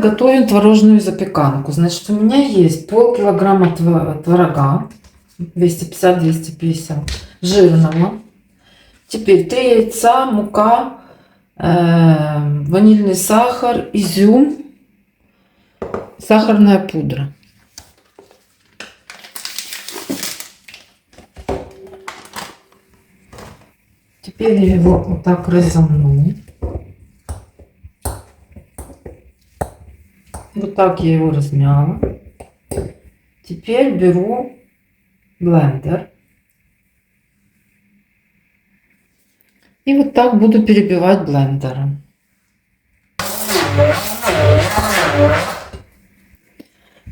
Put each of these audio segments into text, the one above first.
готовим творожную запеканку. Значит, у меня есть полкилограмма творога, 250-250, жирного. Теперь 3 яйца, мука, ванильный сахар, изюм, сахарная пудра. Теперь я его вот так разомну. Вот так я его размяла. Теперь беру блендер. И вот так буду перебивать блендером.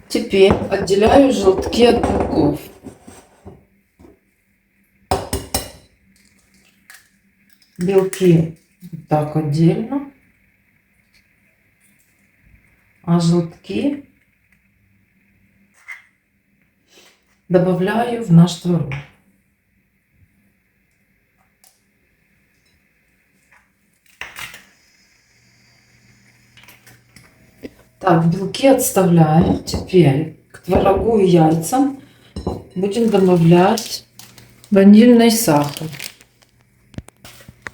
Теперь отделяю желтки от белков. Белки вот так отдельно, а желтки добавляю в наш творог. Так, белки отставляем. Теперь к творогу и яйцам будем добавлять ванильный сахар.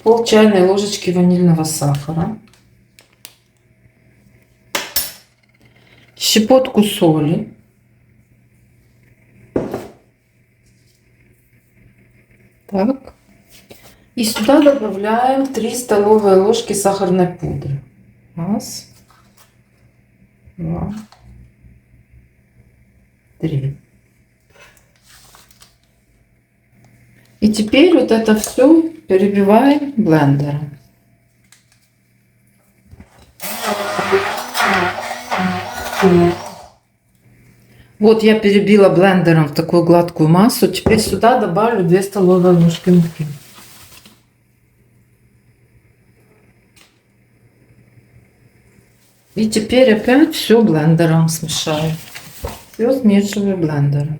Пол чайной ложечки ванильного сахара. Щепотку соли. Так. И сюда добавляем 3 столовые ложки сахарной пудры. Раз. 2. 3. И теперь вот это все перебиваем блендером. Вот я перебила блендером в такую гладкую массу. Теперь сюда добавлю 2 столовые ложки муки. И теперь опять все блендером смешаю. Все смешиваю блендером.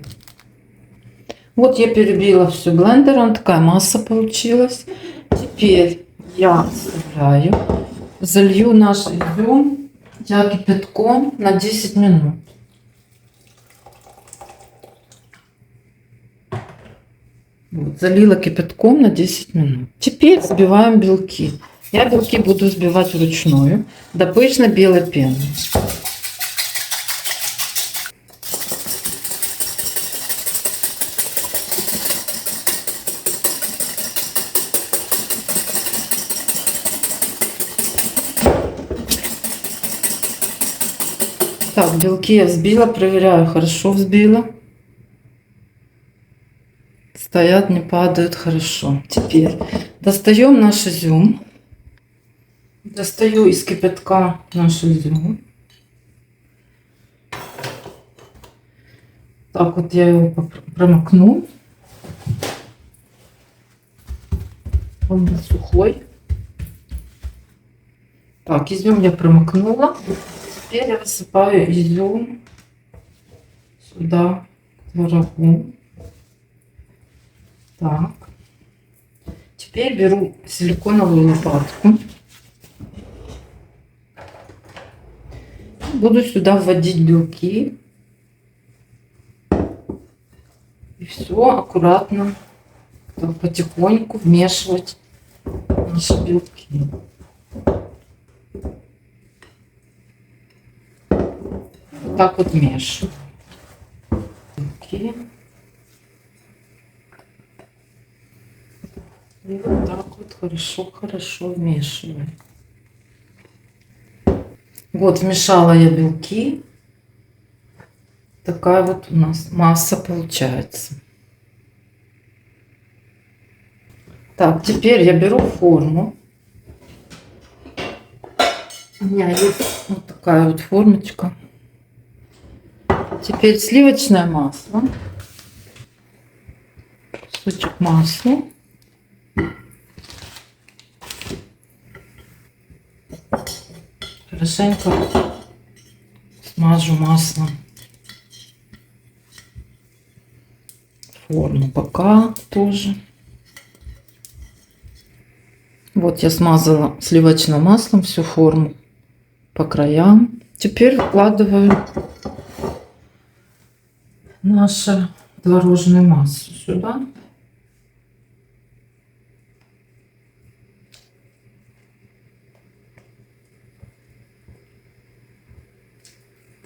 Вот я перебила все блендером. Такая масса получилась. Теперь я оставляю. Залью наш изюм я кипятком на 10 минут. Вот, залила кипятком на 10 минут. Теперь взбиваем белки. Я белки буду взбивать вручную до пышной белой пены. Так, белки я взбила, проверяю, хорошо взбила. Стоят, не падают, хорошо. Теперь достаем наш изюм. Достаю из кипятка наш изюм. Так вот я его промокну. Он был сухой. Так, изюм я промокнула. Теперь я высыпаю изюм сюда, к творогу. Так. Теперь беру силиконовую лопатку. Буду сюда вводить белки. И все аккуратно, так, потихоньку вмешивать наши белки. Вот так вот мешаю. Белки. И вот так вот хорошо вмешиваю. Вот вмешала я белки. Такая вот у нас масса получается. Так, теперь я беру форму. У меня есть вот такая вот формочка. Теперь сливочное масло. Кусочек масла. Хорошенько смажу маслом форму бока тоже. Вот я смазала сливочным маслом всю форму по краям. Теперь выкладываю нашу творожную массу сюда.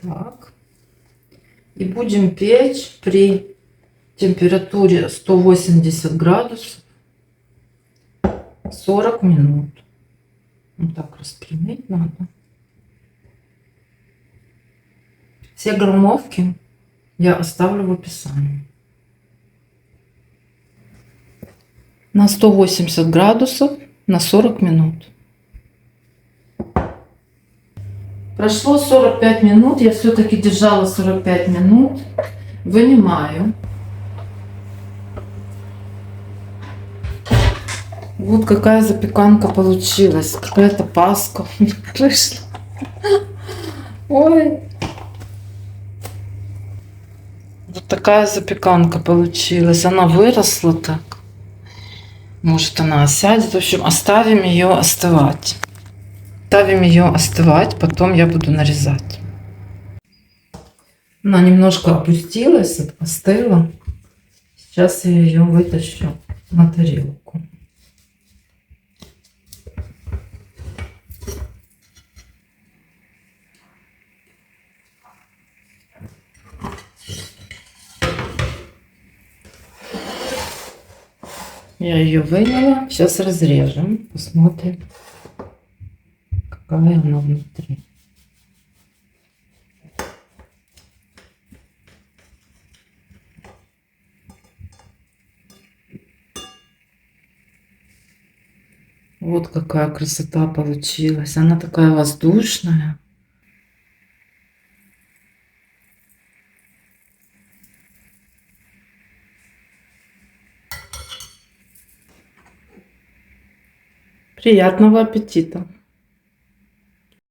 Так. И будем печь при температуре 180 градусов 40 минут. Вот так распрямить надо. Все граммовки я оставлю в описании. На 180 градусов на 40 минут. Прошло 45 минут, я все-таки держала 45 минут. Вынимаю. Вот какая запеканка получилась. Какая-то паска вышла. Ой. Вот такая запеканка получилась. Она выросла так. Может, она осядет. В общем, оставим ее остывать. Ставим ее остывать, потом я буду нарезать. Она немножко опустилась, остыла. Сейчас я ее вытащу на тарелку. Я ее выняла. Сейчас разрежем. Посмотрим, какая она внутри. Вот какая красота получилась. Она такая воздушная. Приятного аппетита!